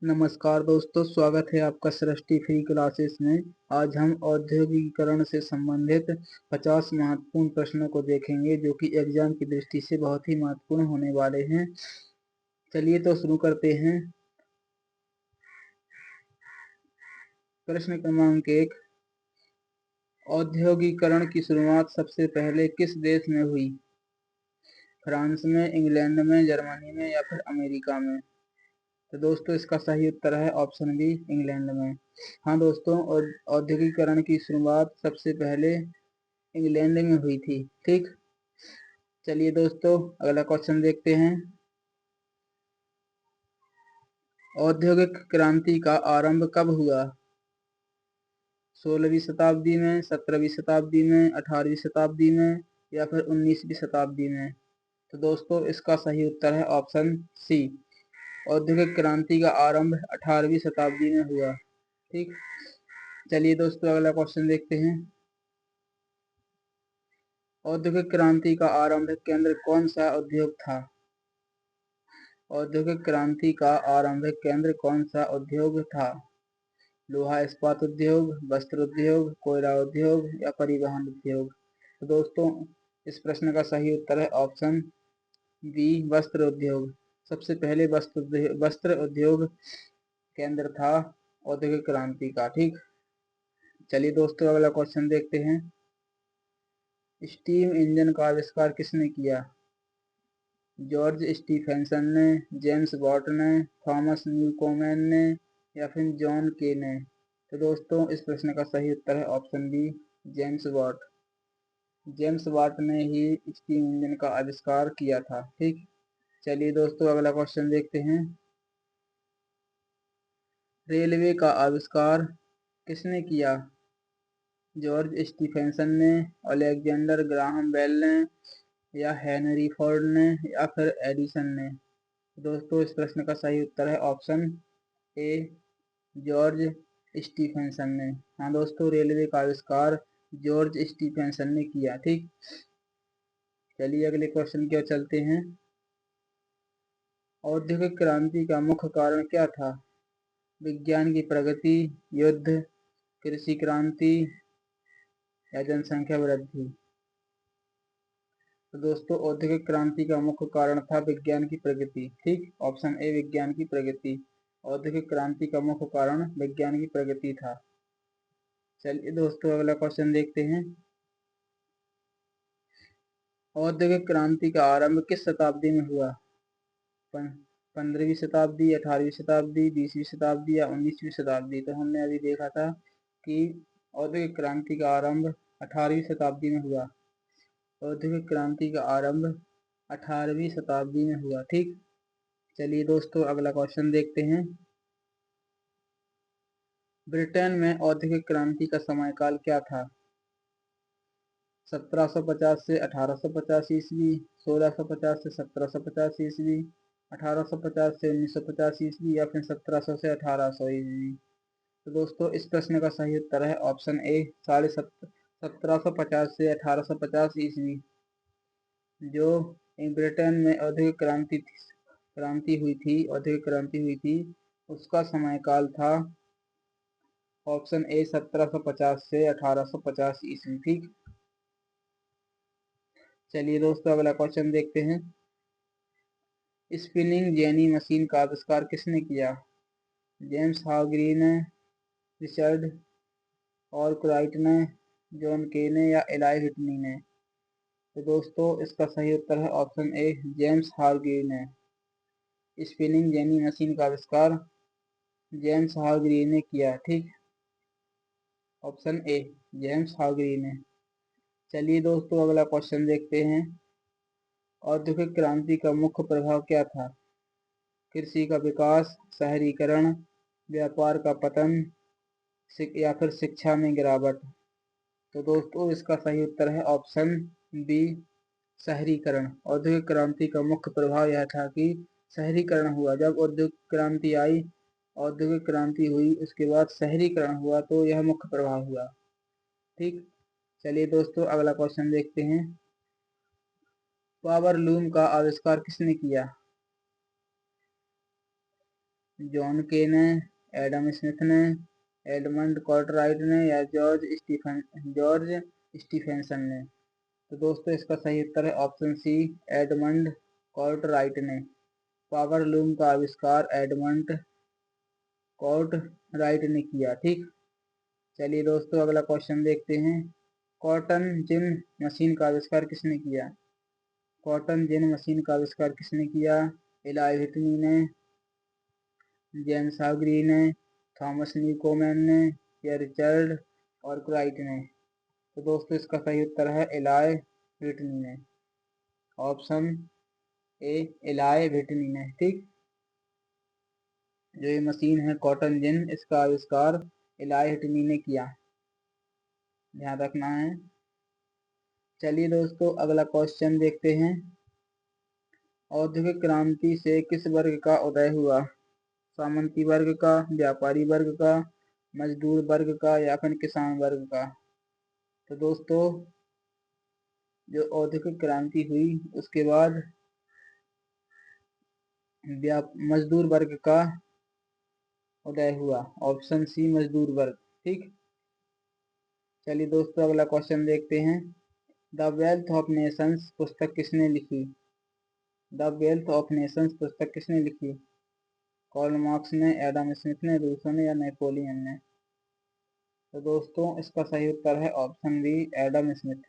नमस्कार दोस्तों, स्वागत है आपका सृष्टि फ्री क्लासेस में। आज हम औद्योगिकीकरण से संबंधित 50 महत्वपूर्ण प्रश्नों को देखेंगे जो कि एग्जाम की दृष्टि से बहुत ही महत्वपूर्ण होने वाले हैं। चलिए तो शुरू करते हैं। प्रश्न क्रमांक 1, औद्योगिकीकरण की शुरुआत सबसे पहले किस देश में हुई? फ्रांस में, इंग्लैंड में, जर्मनी में या फिर अमेरिका में? तो दोस्तों इसका सही उत्तर है ऑप्शन बी, इंग्लैंड में। हाँ दोस्तों, और औद्योगिकीकरण की शुरुआत सबसे पहले इंग्लैंड में हुई थी। ठीक, चलिए दोस्तों अगला क्वेश्चन देखते हैं। औद्योगिक क्रांति का आरंभ कब हुआ? 16वीं शताब्दी में, 17वीं शताब्दी में, 18वीं शताब्दी में या फिर 19वीं शताब्दी में? तो दोस्तों इसका सही उत्तर है ऑप्शन सी, औद्योगिक क्रांति का आरंभ 18वीं शताब्दी में हुआ। ठीक, चलिए दोस्तों अगला क्वेश्चन देखते हैं। औद्योगिक क्रांति का आरंभ केंद्र कौन सा उद्योग था? औद्योगिक क्रांति का आरंभिक केंद्र कौन सा उद्योग था? लोहा इस्पात उद्योग, वस्त्र उद्योग, कोयला उद्योग या परिवहन उद्योग? तो दोस्तों इस प्रश्न का सही उत्तर है ऑप्शन बी, वस्त्र उद्योग। सबसे पहले वस्त्र उद्योग केंद्र था औद्योगिक क्रांति का। ठीक, चलिए दोस्तों अगला क्वेश्चन देखते हैं। स्टीम इंजन का आविष्कार किसने किया? जॉर्ज स्टीफेंसन ने, जेम्स वॉट ने, थॉमस न्यूकोमेन ने या फिर जॉन के ने? तो दोस्तों इस प्रश्न का सही उत्तर है option B, James Watt. James Watt ने ही स्टीम इंजन का आविष्कार किया था। ठीक, चलिए दोस्तों अगला क्वेश्चन देखते हैं। रेलवे का आविष्कार किसने किया? जॉर्ज स्टीफेंसन ने, अलेक्जेंडर ग्राहम बेल ने या हेनरी फोर्ड ने या फिर एडिसन ने? दोस्तों इस प्रश्न का सही उत्तर है ऑप्शन ए, जॉर्ज स्टीफेंसन ने। हाँ दोस्तों, रेलवे का आविष्कार जॉर्ज स्टीफेंसन ने किया। ठीक, चलिए अगले क्वेश्चन की ओर चलते हैं। औद्योगिक क्रांति का मुख्य कारण क्या था? विज्ञान की प्रगति, युद्ध, कृषि क्रांति या जनसंख्या वृद्धि? तो दोस्तों औद्योगिक क्रांति का मुख्य कारण था विज्ञान की प्रगति। ठीक, ऑप्शन ए, विज्ञान की प्रगति। औद्योगिक क्रांति का मुख्य कारण विज्ञान की प्रगति था। चलिए दोस्तों अगला क्वेश्चन देखते हैं। औद्योगिक क्रांति का आरंभ किस शताब्दी में हुआ? 15वीं शताब्दी, 18वीं शताब्दी, 20वीं शताब्दी या 19वीं शताब्दी? तो हमने अभी देखा था कि औद्योगिक क्रांति का आरंभ 18वीं शताब्दी में हुआ। औद्योगिक क्रांति का आरंभ 18वीं शताब्दी में हुआ। ठीक, चलिए दोस्तों अगला क्वेश्चन देखते हैं। ब्रिटेन में औद्योगिक क्रांति का समयकाल क्या था? 1750 से 1850 ईस्वी, 1650 से 1750 ईस्वी, 1850 से 1950 ईस्वी या फिर 1700 से 1800 ईस्वी? तो दोस्तों इस प्रश्न का सही उत्तर है ऑप्शन ए, 1750 से 1850 ईस्वी। जो ब्रिटेन में औद्योगिक क्रांति हुई थी, औद्योगिक क्रांति हुई थी, उसका समयकाल था ऑप्शन ए, 1750 से 1850 ईस्वी। ठीक, चलिए दोस्तों अगला क्वेश्चन देखते हैं। स्पिनिंग जेनी मशीन का आविष्कार किसने किया? जेम्स हार्ग्रीव ने, रिचर्ड आर्कराइट ने, जॉन के ने या एलाई व्हिटनी ने? तो दोस्तों इसका सही उत्तर है ऑप्शन ए, जेम्स हार्ग्रीव ने। स्पिनिंग जेनी मशीन का आविष्कार जेम्स हार्ग्रीव ने किया। ठीक, ऑप्शन ए, जेम्स हार्ग्रीव ने। चलिए दोस्तों अगला क्वेश्चन देखते हैं। औद्योगिक क्रांति का मुख्य प्रभाव क्या था? कृषि का विकास, शहरीकरण, व्यापार का पतन या फिर शिक्षा में गिरावट? तो दोस्तों इसका सही उत्तर है ऑप्शन बी, शहरीकरण। औद्योगिक क्रांति का मुख्य प्रभाव यह था कि शहरीकरण हुआ। जब औद्योगिक क्रांति आई, औद्योगिक क्रांति हुई, उसके बाद शहरीकरण हुआ, तो यह मुख्य प्रभाव हुआ। ठीक, चलिए दोस्तों अगला क्वेश्चन देखते हैं। पावर लूम का आविष्कार किसने किया? जॉन के ने, एडम स्मिथ ने, एडमंड कार्टराइट ने या जॉर्ज स्टीफेंसन ने। तो दोस्तों इसका सही उत्तर है ऑप्शन सी, एडमंड कार्टराइट ने। पावर लूम का आविष्कार एडमंड कार्टराइट ने किया। ठीक, चलिए दोस्तों अगला क्वेश्चन देखते हैं। कॉटन जिन मशीन का आविष्कार किसने किया? कॉटन जिन मशीन का आविष्कार किसने किया? एलाई व्हिटनी ने, जेम्स हाग्री ने, थॉमस न्यूकोमेन ने या रिचर्ड आर्कराइट ने। तो दोस्तों इसका सही उत्तर है एलाई व्हिटनी ने। ऑप्शन ए एलाई व्हिटनी ने। ठीक, जो ये मशीन है कॉटन जिन, इसका आविष्कार एलाई व्हिटनी ने किया, ध्यान रखना है। चलिए दोस्तों अगला क्वेश्चन देखते हैं। औद्योगिक क्रांति से किस वर्ग का उदय हुआ? सामंती वर्ग का, व्यापारी वर्ग का, मजदूर वर्ग का या फिर किसान वर्ग का? तो दोस्तों जो औद्योगिक क्रांति हुई उसके बाद मजदूर वर्ग का उदय हुआ। ऑप्शन सी मजदूर वर्ग। ठीक, चलिए दोस्तों अगला क्वेश्चन देखते हैं। द वेल्थ ऑफ नेशंस पुस्तक किसने लिखी? द वेल्थ ऑफ नेशंस पुस्तक किसने लिखी? कार्ल मार्क्स ने, एडम स्मिथ ने, रूसो ने या नेपोलियन ने? तो दोस्तों इसका सही उत्तर है option B, Adam Smith.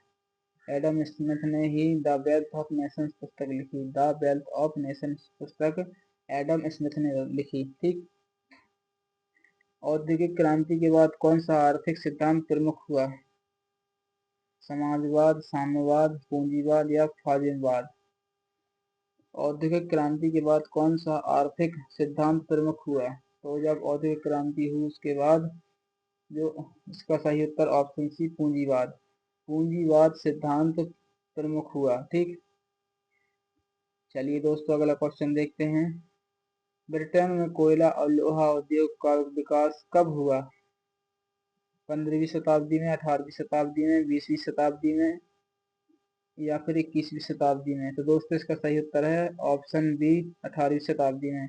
Adam Smith ने ही द वेल्थ ऑफ नेशंस पुस्तक लिखी। द वेल्थ ऑफ नेशंस पुस्तक एडम स्मिथ ने लिखी। ठीक, औद्योगिक क्रांति के बाद कौन सा आर्थिक सिद्धांत प्रमुख हुआ? समाजवाद, साम्यवाद, पूंजीवाद या फाजिलवाद? औद्योगिक क्रांति के बाद कौन सा आर्थिक सिद्धांत प्रमुख हुआ? तो जब औद्योगिक क्रांति हुई उसके बाद जो इसका सही उत्तर ऑप्शन सी पूंजीवाद। पूंजीवाद सिद्धांत प्रमुख हुआ। ठीक, चलिए दोस्तों अगला क्वेश्चन देखते हैं। ब्रिटेन में कोयला और लोहा उद्योग का विकास कब हुआ? 15वीं शताब्दी में, 18वीं शताब्दी में, 20वीं शताब्दी में या फिर 21वीं शताब्दी में? तो दोस्तों इसका सही उत्तर है ऑप्शन बी, 18वीं शताब्दी में।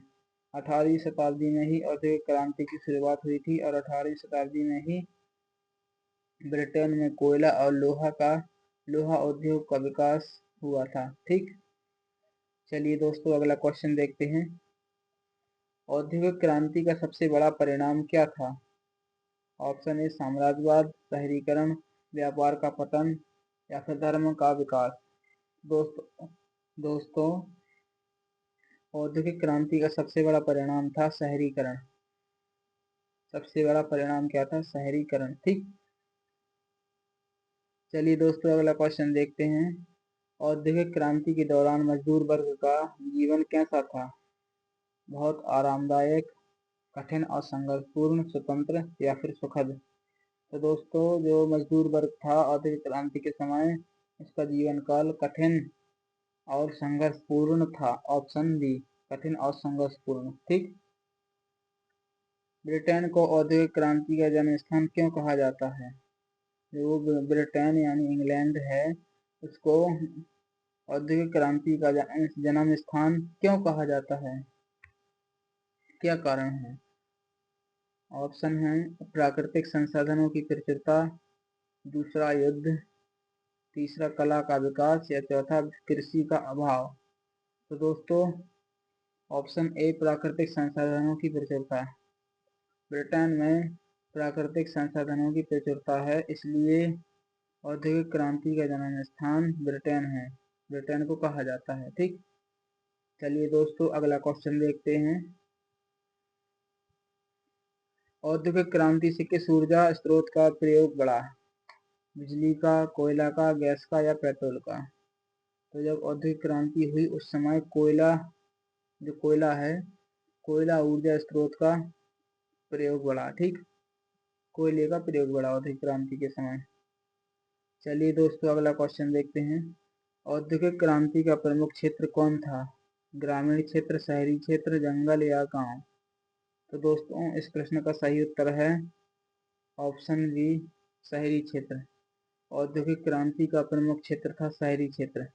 18वीं शताब्दी में ही औद्योगिक क्रांति की शुरुआत हुई थी और 18वीं शताब्दी में ही ब्रिटेन में कोयला और लोहा उद्योग का विकास हुआ था। ठीक, चलिए दोस्तों अगला क्वेश्चन देखते हैं। औद्योगिक क्रांति का सबसे बड़ा परिणाम क्या था? ऑप्शन ए साम्राज्यवाद, शहरीकरण, व्यापार का पतन या फिर धर्म का विकास? दोस्तों औद्योगिक क्रांति का सबसे बड़ा परिणाम था शहरीकरण। सबसे बड़ा परिणाम क्या था? शहरीकरण। ठीक, चलिए दोस्तों अगला क्वेश्चन देखते हैं। औद्योगिक क्रांति के दौरान मजदूर वर्ग का जीवन कैसा था? बहुत आरामदायक, कठिन और संघर्षपूर्ण, स्वतंत्र या फिर सुखद? तो दोस्तों जो मजदूर वर्ग था औद्योगिक क्रांति के समय, उसका जीवन काल कठिन और संघर्षपूर्ण था। ऑप्शन बी, कठिन और संघर्षपूर्ण। ठीक, ब्रिटेन को औद्योगिक क्रांति का जन्म स्थान क्यों कहा जाता है? जो ब्रिटेन यानी इंग्लैंड है, उसको औद्योगिक क्रांति का जन्म स्थान क्यों कहा जाता है? क्या कारण है? ऑप्शन है प्राकृतिक संसाधनों की प्रचुरता, दूसरा युद्ध, तीसरा कला का विकास या चौथा कृषि का अभाव? तो दोस्तों ऑप्शन ए प्राकृतिक संसाधनों की प्रचुरता। ब्रिटेन में प्राकृतिक संसाधनों की प्रचुरता है, इसलिए औद्योगिक क्रांति का जन्म स्थान ब्रिटेन है, ब्रिटेन को कहा जाता है। ठीक, चलिए दोस्तों अगला क्वेश्चन देखते हैं। औद्योगिक क्रांति से किस ऊर्जा स्रोत का प्रयोग बढ़ा? बिजली का, कोयला का, गैस का या पेट्रोल का? तो जब औद्योगिक क्रांति हुई उस समय कोयला है, कोयला ऊर्जा स्रोत का प्रयोग बढ़ा। ठीक, कोयले का प्रयोग बढ़ा औद्योगिक क्रांति के समय। चलिए दोस्तों अगला क्वेश्चन देखते हैं। औद्योगिक क्रांति का प्रमुख क्षेत्र कौन था? ग्रामीण क्षेत्र, शहरी क्षेत्र, जंगल या गांव? तो दोस्तों इस प्रश्न का सही उत्तर है ऑप्शन बी, शहरी क्षेत्र। औद्योगिक क्रांति का प्रमुख क्षेत्र था शहरी क्षेत्र।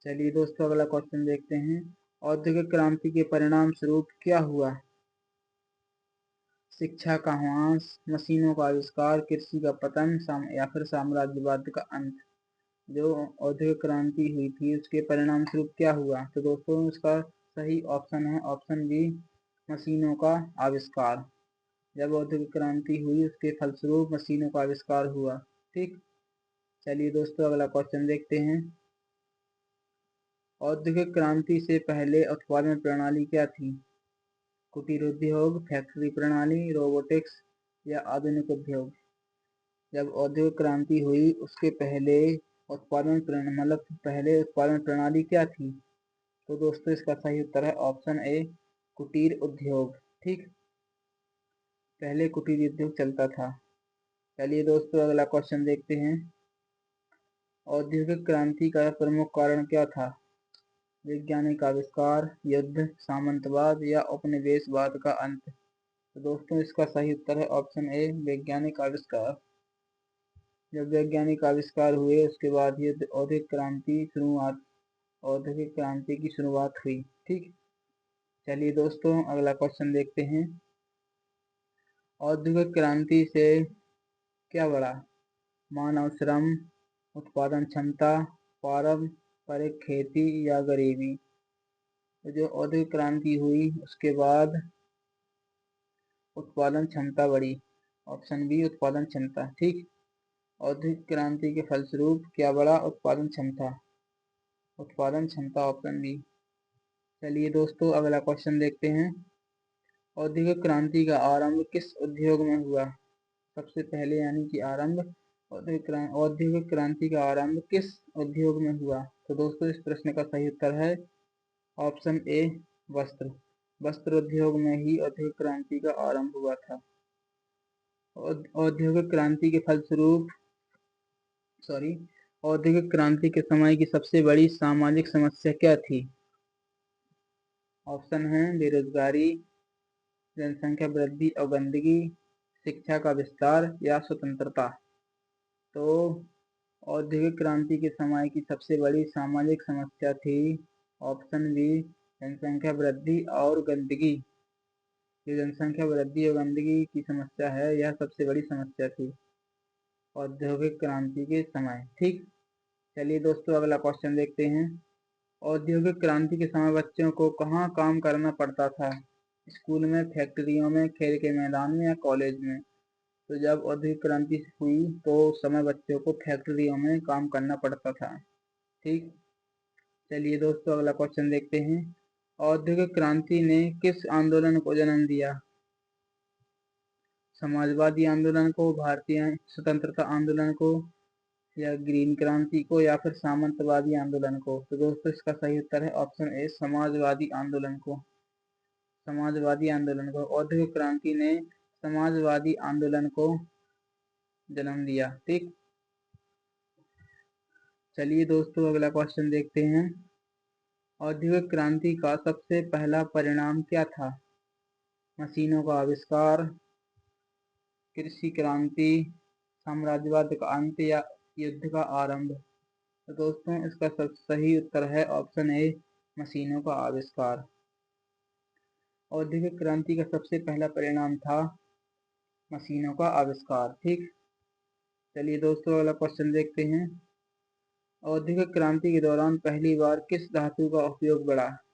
चलिए दोस्तों अगला क्वेश्चन देखते हैं। औद्योगिक क्रांति के परिणाम स्वरूप क्या हुआ? शिक्षा का ह्रास, मशीनों का आविष्कार, कृषि का पतन या फिर साम्राज्यवाद का अंत। जो औद्योगिक क्रांति हुई थी उसके परिणाम स्वरूप क्या हुआ? तो दोस्तों इसका सही ऑप्शन है ऑप्शन बी, मशीनों का आविष्कार। जब औद्योगिक क्रांति हुई उसके फलस्वरूप मशीनों का आविष्कार हुआ। ठीक, चलिए दोस्तों अगला क्वेश्चन देखते हैं। औद्योगिक क्रांति से पहले उत्पादन प्रणाली क्या थी? कुटीर उद्योग, फैक्ट्री प्रणाली, रोबोटिक्स या आधुनिक उद्योग। जब औद्योगिक क्रांति हुई उसके पहले उत्पादन प्रणाली क्या थी? तो दोस्तों इसका सही उत्तर है ऑप्शन ए, कुटीर उद्योग। ठीक, पहले कुटीर उद्योग चलता था। चलिए दोस्तों अगला क्वेश्चन देखते हैं। औद्योगिक क्रांति का प्रमुख कारण क्या था? वैज्ञानिक आविष्कार, युद्ध, सामंतवाद या उपनिवेशवाद का अंत। तो दोस्तों इसका सही उत्तर है ऑप्शन ए, वैज्ञानिक आविष्कार। जब वैज्ञानिक आविष्कार हुए उसके बाद ही औद्योगिक क्रांति की शुरुआत हुई। ठीक, चलिए दोस्तों अगला क्वेश्चन देखते हैं। औद्योगिक क्रांति से क्या बढ़ा? मानव श्रम, उत्पादन क्षमता, पारंपरिक खेती या गरीबी। तो जो औद्योगिक क्रांति हुई उसके बाद उत्पादन क्षमता बढ़ी, ऑप्शन बी उत्पादन क्षमता। ठीक, औद्योगिक क्रांति के फलस्वरूप क्या बढ़ा? उत्पादन क्षमता, ऑप्शन बी। चलिए दोस्तों अगला क्वेश्चन देखते हैं। औद्योगिक क्रांति का आरंभ किस उद्योग में हुआ? सबसे पहले यानी कि औद्योगिक क्रांति का आरंभ किस उद्योग में हुआ? तो दोस्तों इस प्रश्न का सही उत्तर है ऑप्शन ए, वस्त्र उद्योग में ही औद्योगिक क्रांति का आरंभ हुआ था। औद्योगिक क्रांति के फलस्वरूप औद्योगिक क्रांति के समय की सबसे बड़ी सामाजिक समस्या क्या थी? ऑप्शन है बेरोजगारी, जनसंख्या वृद्धि और गंदगी, शिक्षा का विस्तार या स्वतंत्रता। तो औद्योगिक क्रांति के समय की सबसे बड़ी सामाजिक समस्या थी ऑप्शन बी, जनसंख्या वृद्धि और गंदगी। जो जनसंख्या वृद्धि और गंदगी की समस्या है यह सबसे बड़ी समस्या थी औद्योगिक क्रांति के समय। ठीक, चलिए दोस्तों अगला क्वेश्चन देखते हैं। औद्योगिक क्रांति के समय बच्चों को कहाँ काम करना पड़ता था? स्कूल में, फैक्ट्रियों में, खेल के मैदान में या कॉलेज में। तो जब औद्योगिक क्रांति हुई तो उस समय बच्चों को फैक्ट्रियों में काम करना पड़ता था। ठीक, चलिए दोस्तों अगला क्वेश्चन देखते हैं। औद्योगिक क्रांति ने किस आंदोलन को जन्म दिया? समाजवादी आंदोलन को, भारतीय स्वतंत्रता आंदोलन को या ग्रीन क्रांति को या फिर सामंतवादी आंदोलन को। तो दोस्तों इसका सही उत्तर है ऑप्शन ए, समाजवादी आंदोलन को। औद्योगिक क्रांति ने समाजवादी आंदोलन को जन्म दिया। ठीक, चलिए दोस्तों अगला क्वेश्चन देखते हैं। औद्योगिक क्रांति का सबसे पहला परिणाम क्या था? मशीनों का आविष्कार, कृषि क्रांति, साम्राज्यवाद का अंत या युद्ध का आरंभ। तो दोस्तों इसका सही उत्तर है ऑप्शन ए, मशीनों का आविष्कार। औद्योगिक क्रांति का सबसे पहला परिणाम था मशीनों का आविष्कार। ठीक, चलिए दोस्तों अगला क्वेश्चन देखते हैं। औद्योगिक क्रांति के दौरान पहली बार किस धातु का उपयोग बढ़ा?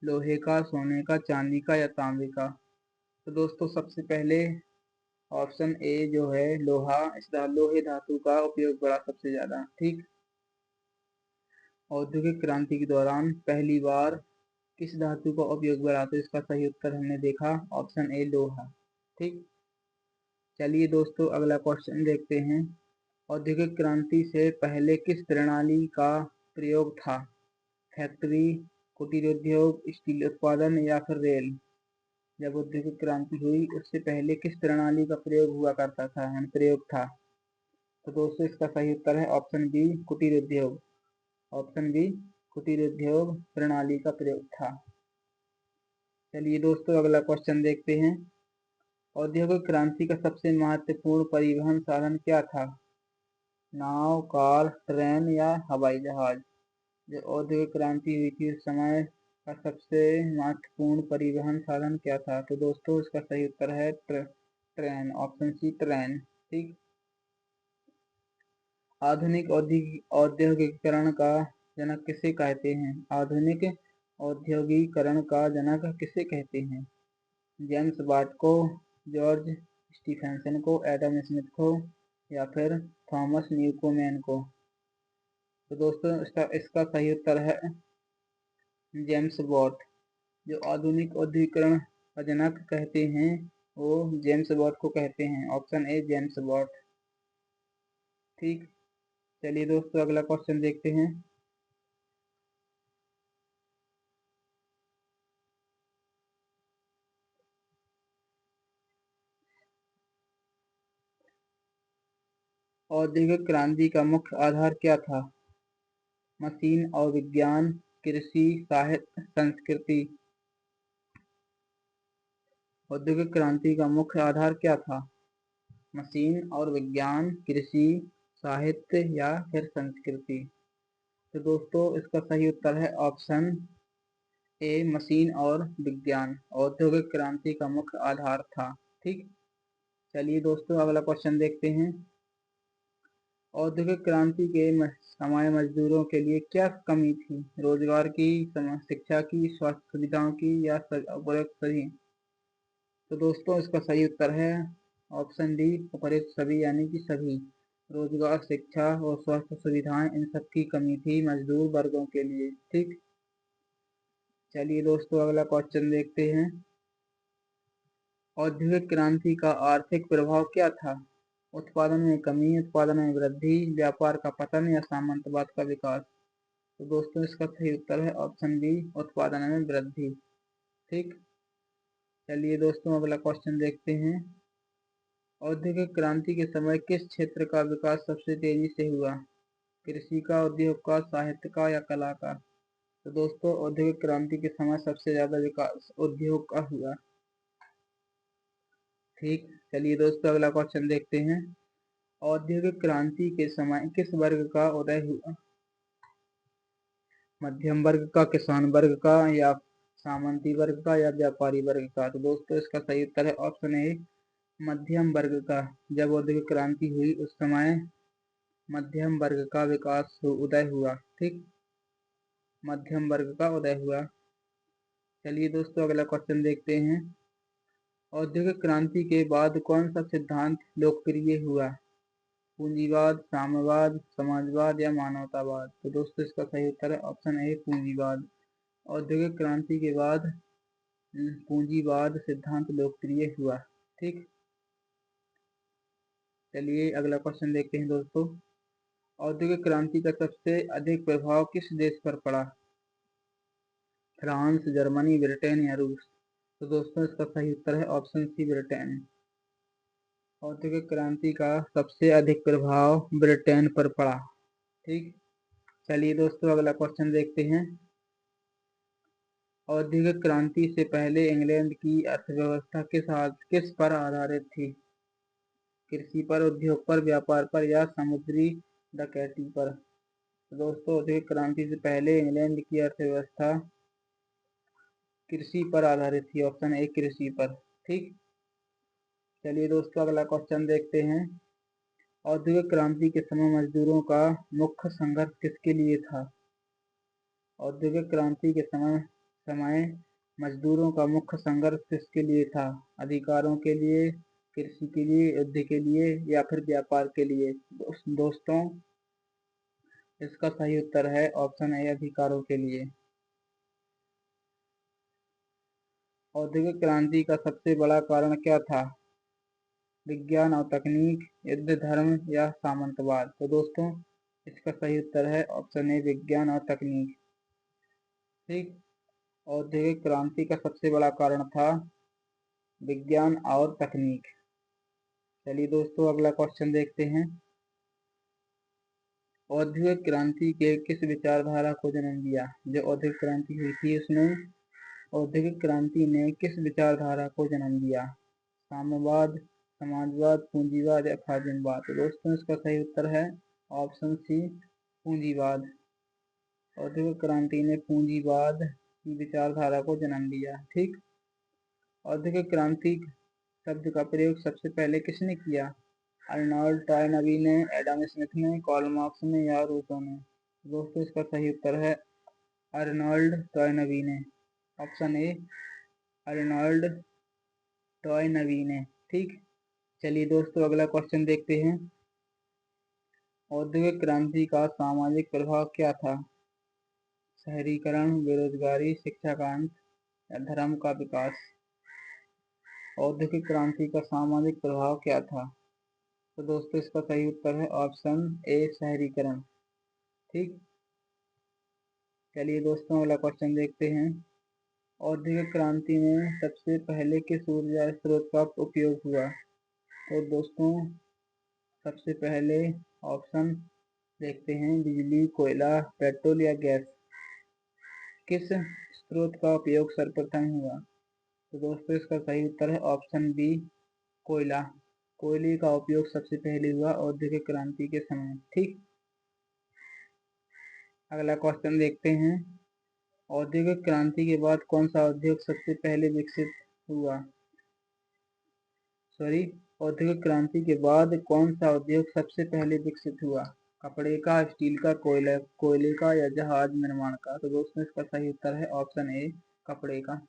लोहे का, सोने का, चांदी का या तांबे का। तो दोस्तों सबसे पहले ऑप्शन ए जो है लोहा, लोहे धातु का उपयोग बढ़ा सबसे ज्यादा। ठीक, औद्योगिक क्रांति के दौरान पहली बार किस धातु का उपयोग बढ़ा? तो इसका सही उत्तर हमने देखा ऑप्शन ए, लोहा। ठीक, चलिए दोस्तों अगला क्वेश्चन देखते हैं। औद्योगिक क्रांति से पहले किस प्रणाली का प्रयोग था? फैक्ट्री, कुटीर उद्योग, स्टील उत्पादन या फिर रेल। जब औद्योगिक क्रांति हुई उससे पहले किस प्रणाली का प्रयोग हुआ करता था, प्रयोग था? तो दोस्तों इसका सही उत्तर है ऑप्शन बी, कुटीर उद्योग। प्रणाली का प्रयोग था। चलिए दोस्तों अगला क्वेश्चन देखते हैं। औद्योगिक क्रांति का सबसे महत्वपूर्ण परिवहन साधन क्या था? नाव, कार, ट्रेन या हवाई जहाज। जो औद्योगिक क्रांति हुई थी उस समय का सबसे महत्वपूर्ण परिवहन साधन क्या था? तो दोस्तों इसका सही उत्तर है ट्रेन, ऑप्शन सी ट्रेन। ठीक। आधुनिक औद्योगिकरण का जनक किसे कहते हैं? आधुनिक औद्योगिकरण का जनक किसे कहते हैं? जेम्स वाट को, जॉर्ज स्टीफेंसन को, एडम स्मिथ को या फिर थॉमस न्यूकोमेन को? तो दोस्तों इसका सही उत्तर है जेम्स वाट। जो आधुनिक औद्योगिकरण का जनक कहते हैं वो जेम्स वाट को कहते हैं, ऑप्शन ए जेम्स वाट। ठीक। चलिए दोस्तों अगला क्वेश्चन देखते हैं। औद्योगिक क्रांति का मुख्य आधार क्या था? मशीन और विज्ञान, कृषि, साहित्य, संस्कृति। औद्योगिक क्रांति का मुख्य आधार क्या था? मशीन और विज्ञान, कृषि, साहित्य या फिर संस्कृति। तो दोस्तों इसका सही उत्तर है ऑप्शन ए मशीन और विज्ञान औद्योगिक क्रांति का मुख्य आधार था। ठीक। चलिए दोस्तों अगला क्वेश्चन देखते हैं। औद्योगिक क्रांति के समय मजदूरों के लिए क्या कमी थी? रोजगार की, शिक्षा की, स्वास्थ्य सुविधाओं की या उपरोक्त सभी? तो दोस्तों इसका सही उत्तर है ऑप्शन डी उपरोक्त सभी, यानी कि सभी। रोजगार, शिक्षा और स्वास्थ्य सुविधाएं इन सब की कमी थी मजदूर वर्गों के लिए। ठीक। चलिए दोस्तों अगला क्वेश्चन देखते हैं। औद्योगिक क्रांति का आर्थिक प्रभाव क्या था? उत्पादन में कमी, उत्पादन में वृद्धि, व्यापार का पतन या सामंतवाद का विकास? तो दोस्तों इसका सही उत्तर है ऑप्शन बी उत्पादन में वृद्धि। ठीक। चलिए दोस्तों अगला क्वेश्चन देखते हैं। औद्योगिक क्रांति के समय किस क्षेत्र का विकास सबसे तेजी से हुआ? कृषि का, उद्योग का, साहित्य का या कला का? तो दोस्तों औद्योगिक क्रांति के समय सबसे ज्यादा विकास उद्योग का हुआ। ठीक। चलिए दोस्तों अगला क्वेश्चन देखते हैं। औद्योगिक क्रांति के समय किस वर्ग का उदय हुआ? मध्यम वर्ग का, किसान वर्ग का या सामंती वर्ग का या व्यापारी वर्ग का? तो दोस्तों इसका सही उत्तर है ऑप्शन ए मध्यम वर्ग का। जब औद्योगिक क्रांति हुई उस समय मध्यम वर्ग का उदय हुआ। ठीक। मध्यम वर्ग का उदय हुआ। चलिए दोस्तों अगला क्वेश्चन देखते हैं। औद्योगिक क्रांति के बाद कौन सा सिद्धांत लोकप्रिय हुआ? पूंजीवाद, साम्यवाद, समाजवाद या मानवतावाद? तो दोस्तों इसका सही उत्तर है ऑप्शन ए पूंजीवाद। औद्योगिक क्रांति के बाद पूंजीवाद सिद्धांत लोकप्रिय हुआ। ठीक। चलिए अगला क्वेश्चन देखते हैं दोस्तों। औद्योगिक क्रांति का सबसे अधिक प्रभाव किस देश पर पड़ा? फ्रांस, जर्मनी, ब्रिटेन या रूस? तो दोस्तों इसका सही उत्तर है ऑप्शन सी ब्रिटेन। औद्योगिक क्रांति का सबसे अधिक प्रभाव ब्रिटेन पर पड़ा। ठीक। चलिए दोस्तों अगला क्वेश्चन देखते हैं। औद्योगिक क्रांति से पहले इंग्लैंड की अर्थव्यवस्था किस पर आधारित थी? कृषि पर, उद्योग पर, व्यापार पर या समुद्री डकैती पर? तो दोस्तों औद्योगिक क्रांति से पहले इंग्लैंड की अर्थव्यवस्था कृषि पर आधारित थी, ऑप्शन ए कृषि पर। ठीक। चलिए दोस्तों अगला क्वेश्चन देखते हैं। औद्योगिक क्रांति के समय मजदूरों का मुख्य संघर्ष किसके लिए था? औद्योगिक क्रांति के समय मजदूरों का मुख्य संघर्ष किसके लिए था? अधिकारों के लिए, कृषि के लिए, युद्ध के लिए या फिर व्यापार के लिए? दोस्तों इसका सही उत्तर है ऑप्शन ए अधिकारों के लिए। औद्योगिक क्रांति का सबसे बड़ा कारण क्या था? विज्ञान और तकनीक, युद्ध, धर्म या सामंतवाद? तो दोस्तों इसका सही उत्तर है ऑप्शन ए विज्ञान और तकनीक। ठीक। औद्योगिक क्रांति का सबसे बड़ा कारण था विज्ञान और तकनीक। चलिए दोस्तों अगला क्वेश्चन देखते हैं। औद्योगिक क्रांति के किस विचारधारा को जन्म दिया? जो औद्योगिक क्रांति हुई थी उसमें औद्योगिक क्रांति ने किस विचारधारा को जन्म दिया? साम्यवाद, समाजवाद, पूंजीवाद या खादिमवाद? तो दोस्तों इसका सही उत्तर है ऑप्शन सी पूंजीवाद। औद्योगिक क्रांति ने पूंजीवाद विचारधारा को जन्म दिया। ठीक। औद्योगिक क्रांति शब्द का प्रयोग सबसे पहले किसने किया? अर्नोल्ड टॉयनबी ने, एडम स्मिथ ने, कार्ल मार्क्स ने या रूसो ने? दोस्तों इसका सही उत्तर है अर्नोल्ड टॉयनबी ने। ऑप्शन ए अर्नोल्ड टॉयनबी ने। ठीक। चलिए दोस्तों अगला क्वेश्चन देखते हैं। औद्योगिक क्रांति का सामाजिक प्रभाव क्या था? शहरीकरण, बेरोजगारी, शिक्षा का अंत या धर्म का विकास? औद्योगिक क्रांति का सामाजिक प्रभाव क्या था? तो दोस्तों इसका सही उत्तर है ऑप्शन ए शहरीकरण। ठीक। चलिए दोस्तों अगला क्वेश्चन देखते हैं। औद्योगिक क्रांति में सबसे पहले किस ऊर्जा स्रोत का उपयोग हुआ? तो दोस्तों सबसे पहले ऑप्शन देखते हैं, बिजली, कोयला, पेट्रोल या गैस। किस स्रोत का उपयोग सर्वप्रथम हुआ? तो दोस्तों इसका सही उत्तर है ऑप्शन बी कोयला। कोयले का उपयोग सबसे पहले हुआ औद्योगिक क्रांति के समय। ठीक। अगला क्वेश्चन देखते हैं। औद्योगिक क्रांति के बाद कौन सा उद्योग सबसे पहले विकसित हुआ? औद्योगिक क्रांति के बाद कौन सा उद्योग सबसे पहले विकसित हुआ? कपड़े का, स्टील का, कोयले का या जहाज निर्माण का? तो दोस्तों इसका सही उत्तर है ऑप्शन ए कपड़े का।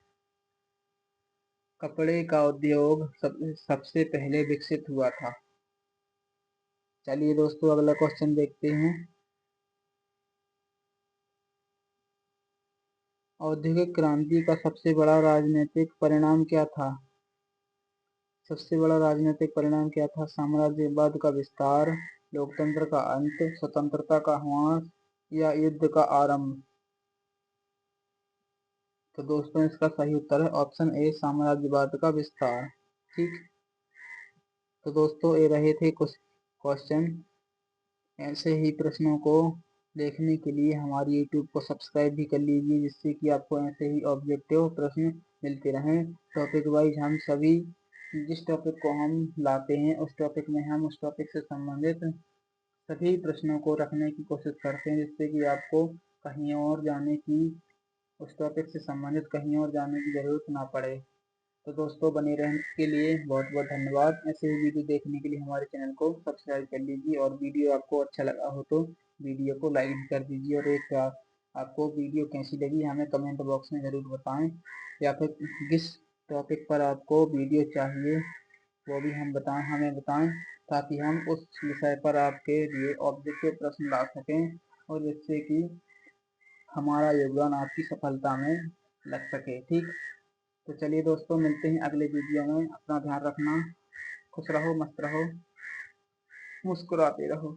कपड़े का उद्योग सबसे पहले विकसित हुआ था। चलिए दोस्तों अगला क्वेश्चन देखते हैं। औद्योगिक क्रांति का सबसे बड़ा राजनीतिक परिणाम क्या था? सबसे बड़ा राजनीतिक परिणाम क्या था? साम्राज्यवाद का विस्तार, लोकतंत्र का अंत, स्वतंत्रता का ह्रास या युद्ध का आरंभ? तो दोस्तों इसका सही उत्तर है ऑप्शन ए साम्राज्यवाद का विस्तार। ठीक। तो दोस्तों ये रहे थे कुछ क्वेश्चन। ऐसे ही प्रश्नों को देखने के लिए हमारी यूट्यूब को सब्सक्राइब भी कर लीजिए, जिससे कि आपको ऐसे ही ऑब्जेक्टिव प्रश्न मिलते रहें। टॉपिक वाइज हम सभी जिस टॉपिक को हम लाते हैं उस टॉपिक में हम उस टॉपिक से संबंधित सभी प्रश्नों को रखने की कोशिश करते हैं, जिससे कि आपको कहीं और जाने की उस टॉपिक से संबंधित कहीं और जाने की जरूरत ना पड़े। तो दोस्तों बने रहने के लिए बहुत बहुत धन्यवाद। ऐसे ही वीडियो देखने के लिए हमारे चैनल को सब्सक्राइब कर लीजिए और वीडियो आपको अच्छा लगा हो तो वीडियो को लाइक भी कर दीजिए। और एक आपको वीडियो कैसी लगी हमें कमेंट बॉक्स में ज़रूर बताएं, या फिर किस टॉपिक पर आपको वीडियो चाहिए वो भी हमें बताएं, ताकि हम उस विषय पर आपके लिए ऑब्जेक्टिव प्रश्न ला सकें और जिससे कि हमारा योगदान आपकी सफलता में लग सके। ठीक। तो चलिए दोस्तों मिलते हैं अगले वीडियो में। अपना ध्यान रखना, खुश रहो, मस्त रहो, मुस्कुराते रहो।